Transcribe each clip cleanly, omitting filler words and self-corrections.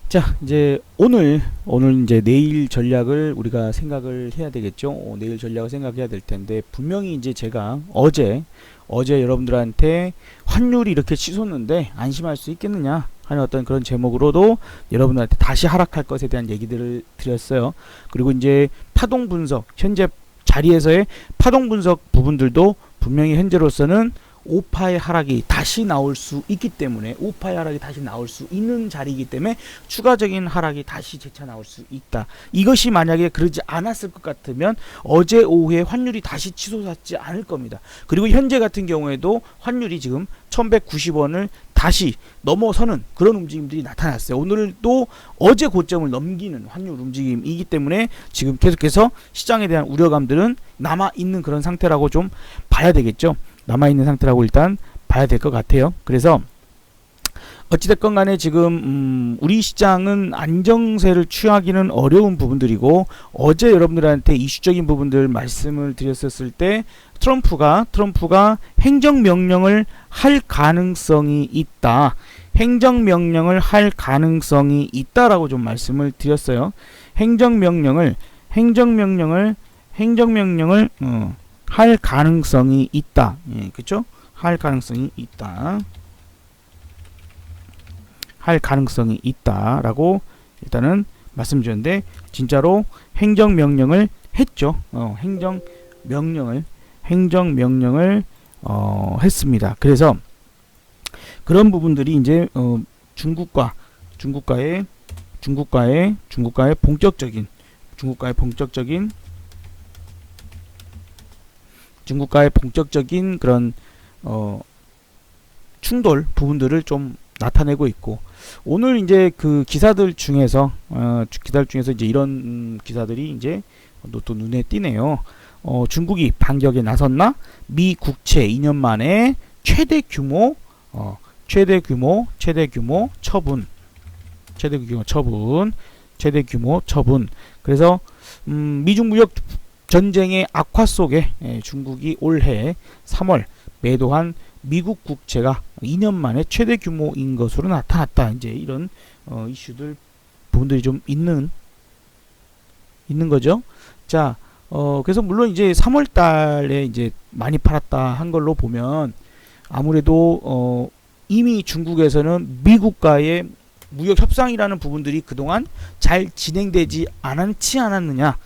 자, 이제 오늘 이제 내일 전략을 우리가 생각을 해야 되겠죠. 내일 전략을 생각해야 될 텐데, 분명히 이제 제가 어제 여러분들한테 환율이 이렇게 치솟는데 안심할 수 있겠느냐 하는 어떤 그런 제목으로도 여러분들한테 다시 하락할 것에 대한 얘기들을 드렸어요. 그리고 이제 파동 분석, 현재 자리에서의 파동 분석 부분들도 분명히 현재로서는 5파의 하락이 다시 나올 수 있기 때문에, 5파의 하락이 다시 나올 수 있는 자리이기 때문에 추가적인 하락이 다시 재차 나올 수 있다. 이것이 만약에 그러지 않았을 것 같으면 어제 오후에 환율이 다시 치솟았지 않을 겁니다. 그리고 현재 같은 경우에도 환율이 지금 1190원을 다시 넘어서는 그런 움직임들이 나타났어요. 오늘도 어제 고점을 넘기는 환율 움직임이기 때문에 지금 계속해서 시장에 대한 우려감들은 남아있는 그런 상태라고 좀 봐야 되겠죠. 남아있는 상태라고 일단 봐야 될 것 같아요. 그래서 어찌됐건 간에 지금 우리 시장은 안정세를 취하기는 어려운 부분들이고, 어제 여러분들한테 이슈적인 부분들 말씀을 드렸었을 때 트럼프가 행정명령을 할 가능성이 있다, 행정명령을 할 가능성이 있다라고 좀 말씀을 드렸어요. 행정명령을 할 가능성이 있다. 예, 그쵸? 할 가능성이 있다. 할 가능성이 있다라고 일단은 말씀드렸는데, 진짜로 행정명령을 했죠. 행정명령을 했습니다. 그래서 그런 부분들이 이제 중국과의 본격적인 그런 충돌 부분들을 좀 나타내고 있고, 오늘 이제 그 기사들 중에서 이제 이런 기사들이 이제 또 눈에 띄네요. 중국이 반격에 나섰나? 미 국채 2년 만에 최대 규모 처분. 그래서 미중 무역 전쟁의 악화 속에 중국이 올해 3월 매도한 미국 국채가 2년 만에 최대 규모인 것으로 나타났다. 이제 이런 이슈들 부분들이 좀 있는 거죠. 자, 그래서 물론 이제 3월 달에 이제 많이 팔았다 한 걸로 보면, 아무래도 이미 중국에서는 미국과의 무역 협상이라는 부분들이 그동안 잘 진행되지 않지 않았느냐.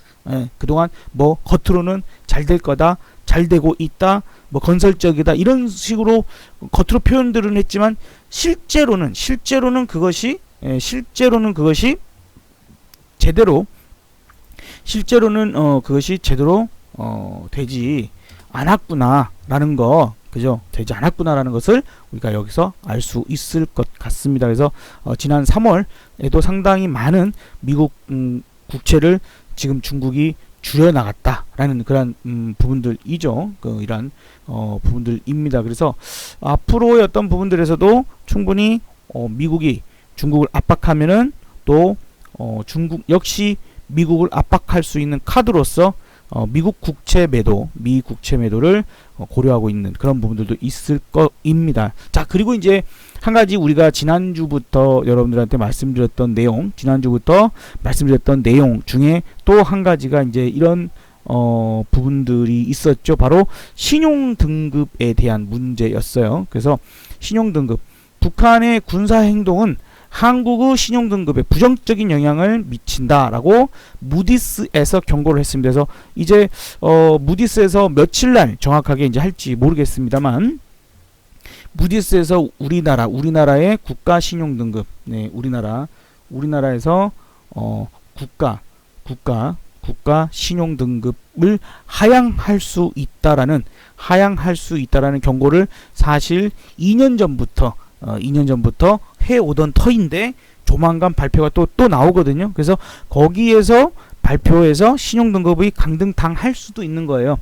그동안 뭐 겉으로는 잘 될 거다, 잘 되고 있다, 뭐 건설적이다, 이런 식으로 겉으로 표현들은 했지만 실제로는 그것이 제대로 되지 않았구나라는 거, 그죠? 되지 않았구나라는 것을 우리가 여기서 알 수 있을 것 같습니다. 그래서 지난 3월에도 상당히 많은 미국 국채를 지금 중국이 줄여나갔다라는 그런 부분들이죠. 이런 부분들입니다. 그래서 앞으로의 어떤 부분들에서도 충분히 미국이 중국을 압박하면은 또 중국 역시 미국을 압박할 수 있는 카드로서 미국 국채 매도를 고려하고 있는 그런 부분들도 있을 것입니다. 자, 그리고 이제 한 가지 우리가 지난주부터 여러분들한테 말씀드렸던 내용 중에 또 한 가지가 이제 이런 부분들이 있었죠. 바로 신용 등급에 대한 문제였어요. 그래서 신용 등급, 북한의 군사 행동은 한국의 신용 등급에 부정적인 영향을 미친다라고 무디스에서 경고를 했습니다. 그래서 이제 무디스에서 며칠 날 정확하게 이제 할지 모르겠습니다만, 무디스에서 우리나라의 국가 신용 등급, 우리나라에서 국가 신용 등급을 하향할 수 있다라는 경고를 사실 2년 전부터 해오던 터인데, 조만간 발표가 또 나오거든요. 그래서 거기에서 발표해서 신용 등급이 강등당할 수도 있는 거예요.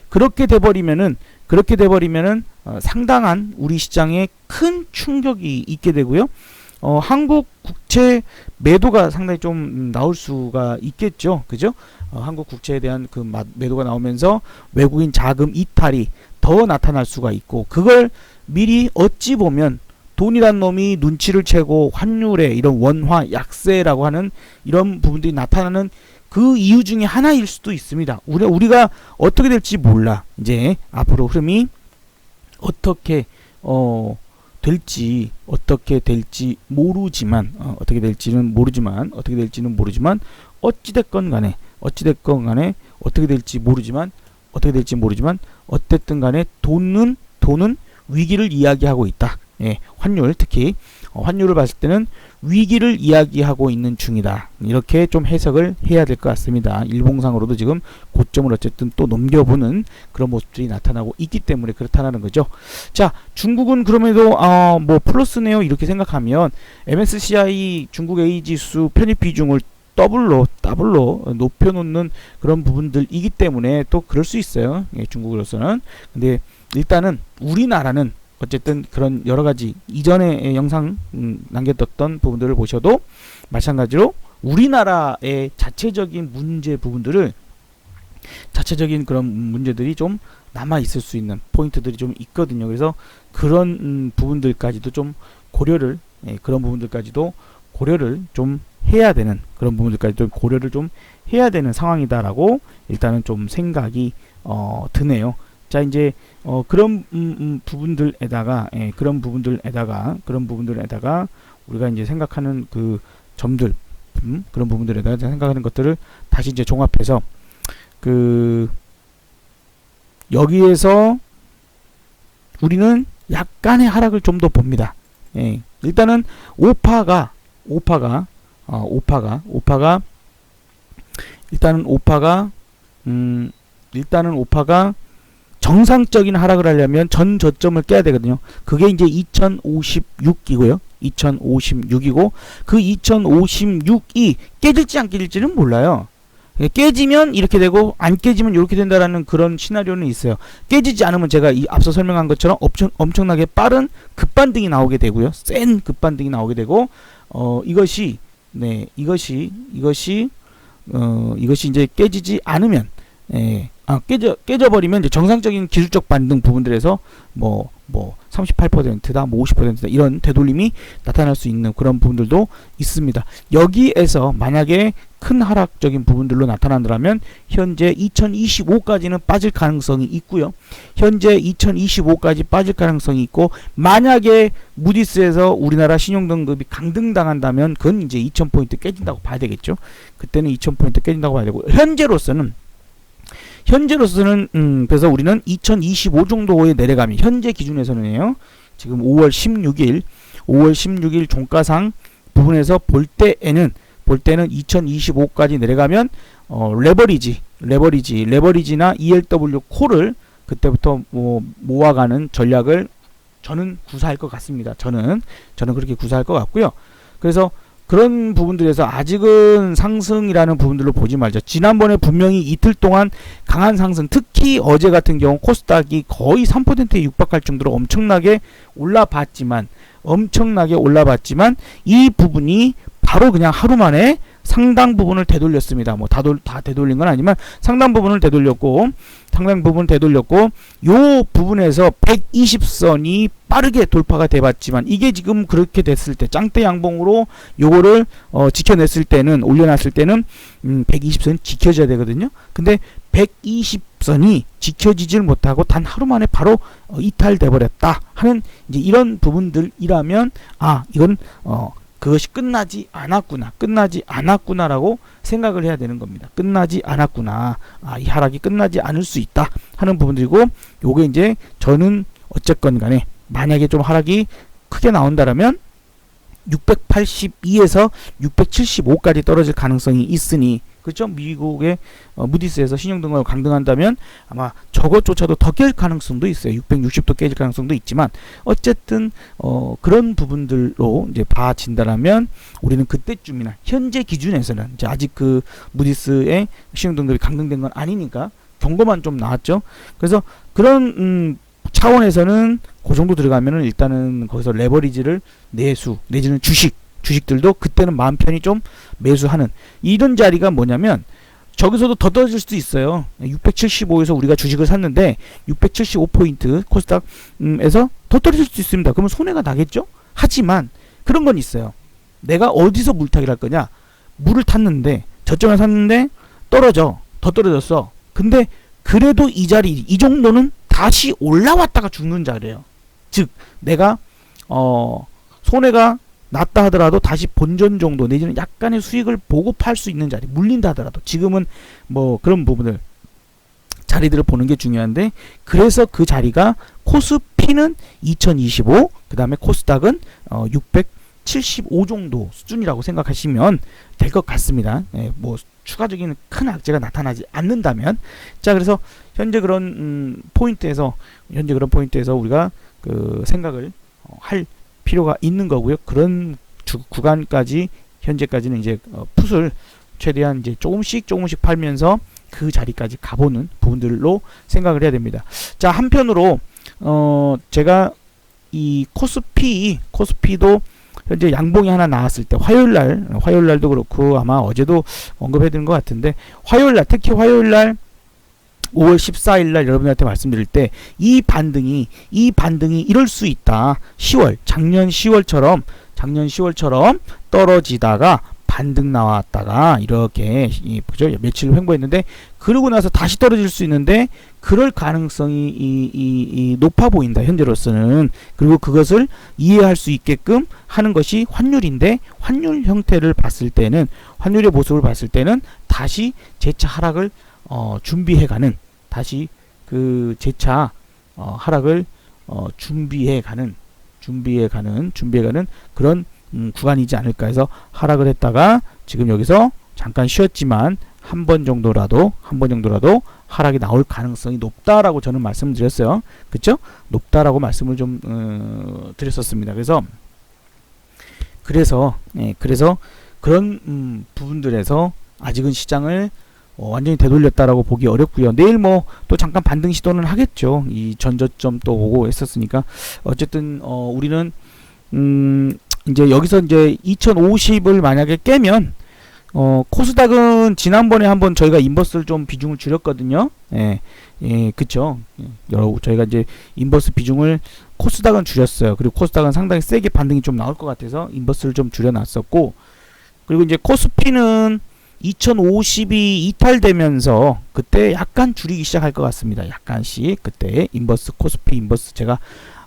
그렇게 돼버리면은 상당한 우리 시장에 큰 충격이 있게 되고요. 한국 국채 매도가 상당히 좀 나올 수가 있겠죠. 그죠? 한국 국채에 대한 그 매도가 나오면서 외국인 자금 이탈이 더 나타날 수가 있고, 그걸 미리 어찌 보면 돈이란 놈이 눈치를 채고 환율에 이런 원화 약세라고 하는 이런 부분들이 나타나는 그 이유 중에 하나일 수도 있습니다. 우리가 어떻게 될지 몰라. 이제 앞으로 흐름이 어떻게 될지 모르지만 어떻게 될지는 모르지만 어찌 됐건 간에 어떻게 될지 모르지만 어쨌든 간에 돈은 위기를 이야기하고 있다. 예, 환율 특히 환율을 봤을 때는 위기를 이야기하고 있는 중이다. 이렇게 좀 해석을 해야 될 것 같습니다. 일봉상으로도 지금 고점을 어쨌든 또 넘겨보는 그런 모습들이 나타나고 있기 때문에 그렇다는 거죠. 자, 중국은 그럼에도 뭐 플러스네요 이렇게 생각하면 MSCI 중국 A지수 편입 비중을 더블로 높여놓는 그런 부분들이기 때문에 또 그럴 수 있어요. 예, 중국으로서는. 근데 일단은 우리나라는 어쨌든 그런 여러가지 이전에 영상 남겼던 부분들을 보셔도 마찬가지로 우리나라의 자체적인 그런 문제들이 좀 남아 있을 수 있는 포인트들이 좀 있거든요. 그래서 그런 부분들까지도 좀 고려를 좀 해야 되는 상황이다라고 일단은 좀 생각이 드네요. 자, 이제 그런 부분들에다가 우리가 이제 생각하는 그 점들, 그런 부분들에다가 생각하는 것들을 다시 이제 종합해서 여기에서 우리는 약간의 하락을 좀 더 봅니다. 예, 일단은 오파가 정상적인 하락을 하려면 전 저점을 깨야 되거든요. 그게 이제 2056이고요. 2056이고 그 2056이 깨질지 안 깨질지는 몰라요. 깨지면 이렇게 되고 안 깨지면 이렇게 된다라는 그런 시나리오는 있어요. 깨지지 않으면 제가 이 앞서 설명한 것처럼 엄청나게 빠른 급반등이 나오게 되고요. 센 급반등이 나오게 되고 이것이 이제 깨지지 않으면 깨져버리면 이제 정상적인 기술적 반등 부분들에서 뭐 38%다, 뭐 50%다 이런 되돌림이 나타날 수 있는 그런 부분들도 있습니다. 여기에서 만약에 큰 하락적인 부분들로 나타난다면 현재 2025까지는 빠질 가능성이 있고요. 현재 2025까지 빠질 가능성이 있고 만약에 무디스에서 우리나라 신용등급이 강등당한다면 그건 이제 2000포인트 깨진다고 봐야 되겠죠. 그때는 2000포인트 깨진다고 봐야 되고 현재로서는 그래서 우리는 2025 정도에 내려가면 현재 기준에서는요. 지금 5월 16일 종가상 부분에서 볼 때는 2025까지 내려가면 레버리지나 ELW 콜을 그때부터 모아가는 전략을 저는 구사할 것 같습니다. 저는 그렇게 구사할 것 같고요. 그래서 그런 부분들에서 아직은 상승이라는 부분들로 보지 말자. 지난번에 분명히 이틀 동안 강한 상승, 특히 어제 같은 경우 코스닥이 거의 3%에 육박할 정도로 엄청나게 올라봤지만 이 부분이 바로 그냥 하루 만에 상당 부분을 되돌렸습니다. 뭐 다 되돌린 건 아니지만 상당 부분을 되돌렸고 요 부분에서 120선이 빠르게 돌파가 돼봤지만 이게 지금 그렇게 됐을 때 짱대 양봉으로 요거를 지켜냈을 때는 올려놨을 때는 120선 지켜져야 되거든요. 근데 120선이 지켜지질 못하고 단 하루 만에 바로 이탈돼 버렸다 하는 이제 이런 부분들이라면 이건 그것이 끝나지 않았구나라고 생각을 해야 되는 겁니다. 끝나지 않았구나. 이 하락이 끝나지 않을 수 있다 하는 부분들이고 요게 이제 저는 어쨌건 간에 만약에 좀 하락이 크게 나온다라면 682에서 675까지 떨어질 가능성이 있으니 그렇죠? 미국의 무디스에서 신용등급을 강등한다면 아마 저것조차도 더 깰 가능성도 있어요. 660도 깨질 가능성도 있지만 어쨌든 그런 부분들로 이제 봐진다라면 우리는 그때쯤이나 현재 기준에서는 이제 아직 그 무디스의 신용등급이 강등된 건 아니니까 경고만 좀 나왔죠. 그래서 그런 차원에서는 그 정도 들어가면은 일단은 거기서 레버리지를 내수 내지는 주식들도 그때는 마음 편히 좀 매수하는 이런 자리가 뭐냐면 저기서도 더 떨어질 수도 있어요. 675에서 우리가 주식을 샀는데 675포인트 코스닥에서 더 떨어질 수도 있습니다. 그러면 손해가 나겠죠? 하지만 그런 건 있어요. 내가 어디서 물타기를 할 거냐? 물을 탔는데 저점에 샀는데 떨어져. 더 떨어졌어. 근데 그래도 이 자리 이 정도는 다시 올라왔다가 죽는 자리예요. 즉 내가 손해가 났다 하더라도 다시 본전 정도 내지는 약간의 수익을 보고 팔 수 있는 자리, 물린다 하더라도 지금은 뭐 그런 부분들 자리들을 보는 게 중요한데, 그래서 그 자리가 코스피는 2025, 그 다음에 코스닥은 675 정도 수준이라고 생각하시면 될 것 같습니다. 뭐 추가적인 큰 악재가 나타나지 않는다면. 자, 그래서 현재 그런 포인트에서 우리가 그 생각을 할 필요가 있는 거고요. 그런 구간까지 현재까지는 이제 풋을 최대한 이제 조금씩 팔면서 그 자리까지 가보는 부분들로 생각을 해야 됩니다. 자, 한편으로 제가 이 코스피도 현재 양봉이 하나 나왔을 때 화요일날도 그렇고 아마 어제도 언급해드린 것 같은데, 특히 화요일날 5월 14일날 여러분들한테 말씀드릴 때 이 반등이 이럴 수 있다. 작년 10월처럼 떨어지다가 반등 나왔다가 이렇게 그죠? 며칠 횡보했는데 그러고 나서 다시 떨어질 수 있는데 그럴 가능성이 높아 보인다, 현재로서는. 그리고 그것을 이해할 수 있게끔 하는 것이 환율인데, 환율 형태를 봤을 때는, 환율의 모습을 봤을 때는 다시 재차 하락을 준비해가는, 다시 그 재차 하락을 준비해가는 그런 구간이지 않을까 해서 하락을 했다가 지금 여기서 잠깐 쉬었지만 한 번 정도라도 하락이 나올 가능성이 높다라고 저는 말씀드렸어요. 그쵸? 높다라고 말씀을 좀 드렸었습니다. 그래서 그런 부분들에서 아직은 시장을 완전히 되돌렸다라고 보기 어렵고요. 내일 뭐 또 잠깐 반등 시도는 하겠죠. 이 전저점 또 오고 했었으니까. 어쨌든 우리는 이제 여기서 이제 2050을 만약에 깨면 코스닥은 지난번에 한번 저희가 인버스를 좀 비중을 줄였거든요. 그쵸. 저희가 이제 인버스 비중을 코스닥은 줄였어요. 그리고 코스닥은 상당히 세게 반등이 좀 나올 것 같아서 인버스를 좀 줄여놨었고, 그리고 이제 코스피는 2050이 이탈되면서 그때 약간 줄이기 시작할 것 같습니다. 약간씩 그때 코스피 인버스 제가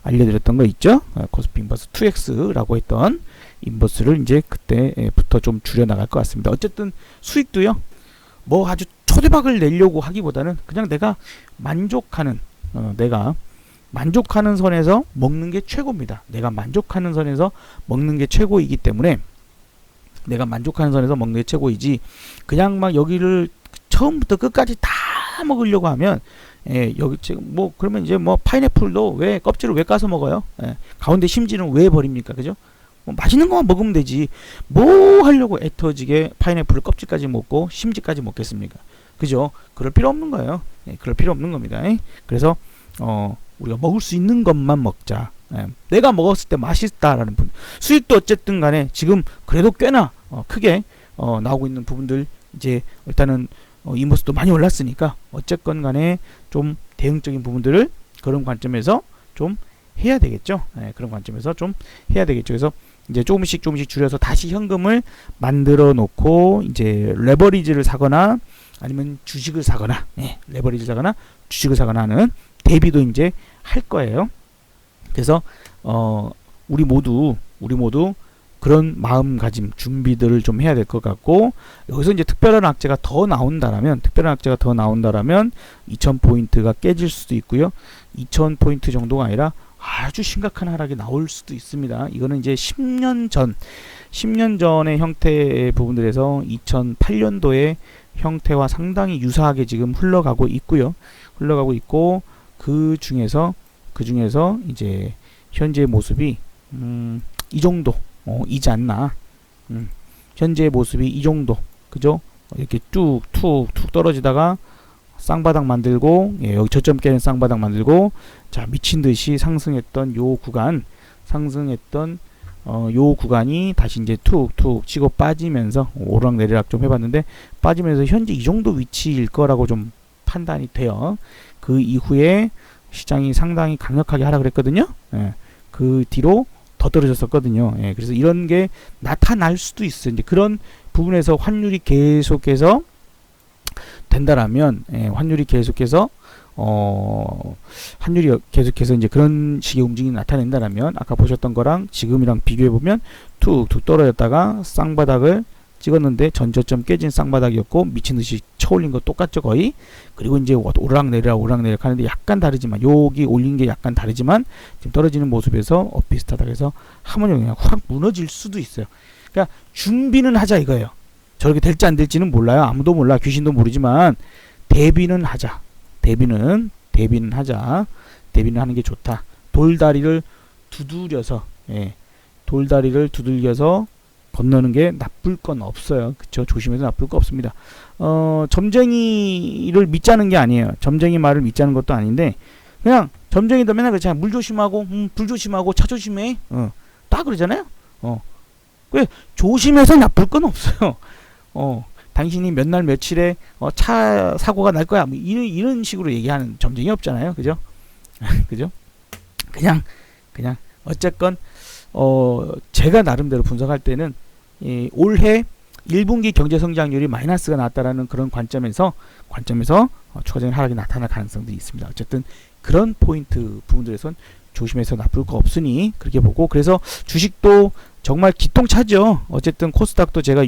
알려드렸던 거 있죠? 코스피 인버스 2X라고 했던 인버스를 이제 그때부터 좀 줄여나갈 것 같습니다. 어쨌든 수익도요, 뭐 아주 초대박을 내려고 하기보다는 그냥 내가 만족하는 선에서 먹는 게 최고입니다. 내가 만족하는 선에서 먹는 게 최고이기 때문에, 내가 만족하는 선에서 먹는 게 최고이지 그냥 막 여기를 처음부터 끝까지 다 먹으려고 하면 여기 지금 뭐 그러면 이제 뭐 파인애플도 왜 껍질을 왜 까서 먹어요? 가운데 심지는 왜 버립니까? 그죠? 뭐 맛있는 것만 먹으면 되지 뭐 하려고 애터지게 파인애플을 껍질까지 먹고 심지까지 먹겠습니까? 그죠? 그럴 필요 없는 거예요. 그럴 필요 없는 겁니다. 그래서 우리가 먹을 수 있는 것만 먹자. 내가 먹었을 때 맛있다라는 부분, 수익도 어쨌든 간에 지금 그래도 꽤나 크게 나오고 있는 부분들, 이제 일단은 인버스도 많이 올랐으니까 어쨌건 간에 좀 대응적인 부분들을 그런 관점에서 좀 해야 되겠죠. 그런 관점에서 좀 해야 되겠죠. 그래서 이제 조금씩 줄여서 다시 현금을 만들어 놓고 이제 레버리지를 사거나 아니면 주식을 사거나, 레버리지를 사거나 주식을 사거나 하는 대비도 이제 할 거예요. 그래서 우리 모두 그런 마음가짐, 준비들을 좀 해야 될 것 같고, 여기서 이제 특별한 악재가 더 나온다라면 2000포인트가 깨질 수도 있고요. 2000포인트 정도가 아니라 아주 심각한 하락이 나올 수도 있습니다. 이거는 이제 10년 전의 형태의 부분들에서 2008년도의 형태와 상당히 유사하게 지금 흘러가고 있고, 그 중에서 이제 현재의 모습이 이 정도 이지 않나. 현재의 모습이 이 정도, 그죠? 이렇게 툭툭 떨어지다가 쌍바닥 만들고, 여기 저점 깨는 쌍바닥 만들고, 자, 미친듯이 상승했던 요 구간이 다시 이제 툭툭 치고 빠지면서 오락내리락 좀 해봤는데, 빠지면서 현재 이 정도 위치일 거라고 좀 판단이 돼요. 그 이후에 시장이 상당히 강력하게 하락을 했거든요. 그 뒤로 더 떨어졌었거든요. 예, 그래서 이런 게 나타날 수도 있어요. 이제 그런 부분에서 환율이 계속해서 된다라면, 예, 환율이 계속해서 이제 그런 식의 움직임이 나타낸다라면, 아까 보셨던 거랑 지금이랑 비교해 보면 툭툭 떨어졌다가 쌍바닥을 찍었는데 전저점 깨진 쌍바닥이었고 미친 듯이 쳐올린 거 똑같죠 거의. 그리고 이제 오르락내리락 하는데 약간 다르지만, 여기 올린 게 약간 다르지만 지금 떨어지는 모습에서 비슷하다. 그래서 한번 그냥 확 무너질 수도 있어요. 그러니까 준비는 하자 이거예요. 저렇게 될지 안 될지는 몰라요. 아무도 몰라. 귀신도 모르지만 대비는 하자. 대비는 하자. 대비는 하는 게 좋다. 돌다리를 두드려서, 예, 돌다리를 두들겨서 건너는 게 나쁠 건 없어요. 그쵸? 조심해서 나쁠 거 없습니다. 점쟁이를 믿자는 게 아니에요. 점쟁이 말을 믿자는 것도 아닌데, 그냥 점쟁이도 맨날 그렇잖아. 물 조심하고, 불 조심하고, 차 조심해. 딱 그러잖아요. 왜 조심해서 나쁠 건 없어요. 당신이 몇 날 며칠에 차 사고가 날 거야. 뭐 이런 식으로 얘기하는 점쟁이 없잖아요. 그죠? 그죠? 그냥 어쨌건 제가 나름대로 분석할 때는 올해 1분기 경제 성장률이 마이너스가 나왔다라는 그런 관점에서 추가적인 하락이 나타날 가능성들이 있습니다. 어쨌든 그런 포인트 부분들에선 조심해서 나쁠 거 없으니 그렇게 보고, 그래서 주식도 정말 기똥차죠. 어쨌든 코스닥도 제가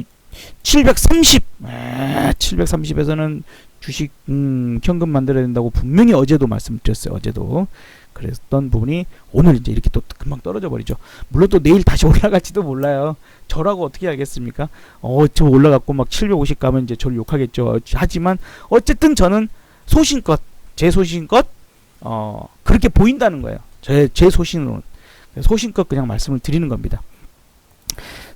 730에서는 주식 현금 만들어야 된다고 분명히 어제도 말씀드렸어요. 어제도 그랬던 부분이 오늘 이제 이렇게 또 금방 떨어져 버리죠. 물론 또 내일 다시 올라갈지도 몰라요. 저라고 어떻게 알겠습니까? 저 올라갔고 막 750 가면 이제 저를 욕하겠죠. 하지만 어쨌든 저는 제 소신껏 그렇게 보인다는 거예요. 제 소신으로는. 소신껏 그냥 말씀을 드리는 겁니다.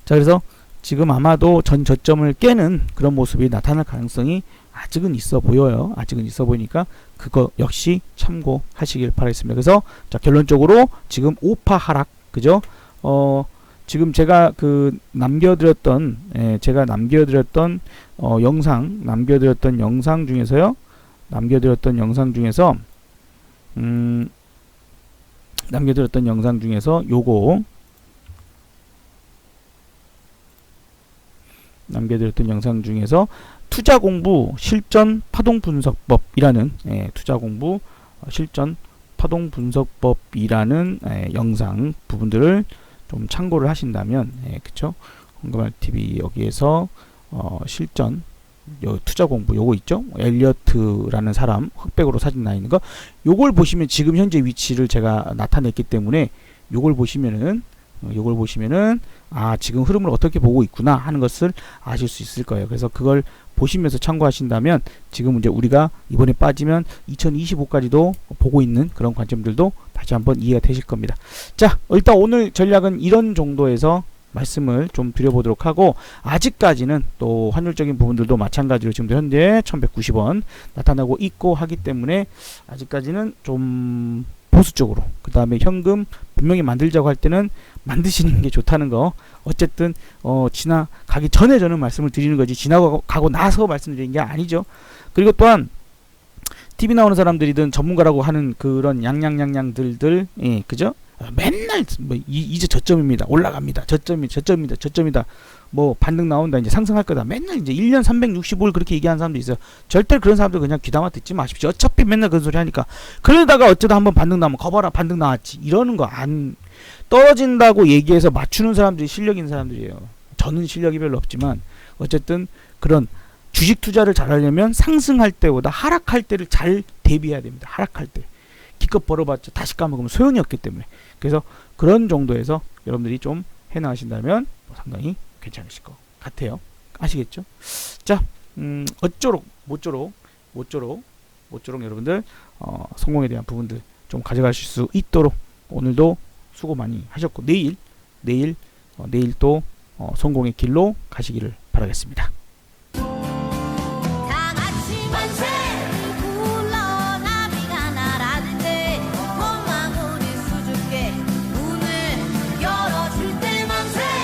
자, 그래서 지금 아마도 전 저점을 깨는 그런 모습이 나타날 가능성이 아직은 있어 보여요. 아직은 있어 보이니까 그거 역시 참고하시길 바라겠습니다. 그래서 자, 결론적으로 지금 5파 하락, 그죠? 지금 제가 남겨드렸던 영상 중에서요. 남겨드렸던 영상 중에서 요거 남겨드렸던 영상 중에서 투자 공부 실전 파동 분석법이라는 투자 공부 실전 파동 분석법이라는 영상 부분들을 좀 참고를 하신다면, 그쵸? 황금알 TV 여기에서 실전 투자 공부 요거 있죠? 엘리어트라는 사람 흑백으로 사진 나 있는 거, 요걸 보시면 지금 현재 위치를 제가 나타냈기 때문에 요걸 보시면은 지금 흐름을 어떻게 보고 있구나 하는 것을 아실 수 있을 거예요. 그래서 그걸 보시면서 참고하신다면 지금 이제 우리가 이번에 빠지면 2025까지도 보고 있는 그런 관점들도 다시 한번 이해가 되실 겁니다. 자, 일단 오늘 전략은 이런 정도에서 말씀을 좀 드려보도록 하고, 아직까지는 또 환율적인 부분들도 마찬가지로 지금 현재 1190원 나타나고 있고 하기 때문에 아직까지는 좀 보수적으로, 그 다음에 현금 분명히 만들자고 할 때는 만드시는 게 좋다는 거, 어쨌든 지나가기 전에 저는 말씀을 드리는 거지 지나가고 나서 말씀드리는 게 아니죠. 그리고 또한 TV 나오는 사람들이든 전문가라고 하는 그런 양양양양들들, 그죠? 맨날 이제 저점입니다, 올라갑니다, 저점이다, 뭐 반등 나온다, 이제 상승할 거다, 맨날 이제 1년 365일 그렇게 얘기하는 사람도 있어요. 절대 그런 사람들 그냥 귀담아 듣지 마십시오. 어차피 맨날 그런 소리 하니까. 그러다가 어쩌다 한번 반등 나오면 거봐라, 반등 나왔지, 이러는 거 안 떨어진다고 얘기해서 맞추는 사람들이 실력 있는 사람들이에요. 저는 실력이 별로 없지만 어쨌든 그런 주식 투자를 잘하려면 상승할 때보다 하락할 때를 잘 대비해야 됩니다. 하락할 때 기껏 벌어봤자 다시 까먹으면 소용이 없기 때문에. 그래서 그런 정도에서 여러분들이 좀 해나가신다면 상당히 괜찮으실 것 같아요. 아시겠죠? 자, 어쩌록 모쪼록 여러분들 성공에 대한 부분들 좀 가져가실 수 있도록 오늘도 수고 많이 하셨고, 내일 또 성공의 길로 가시기를 바라겠습니다.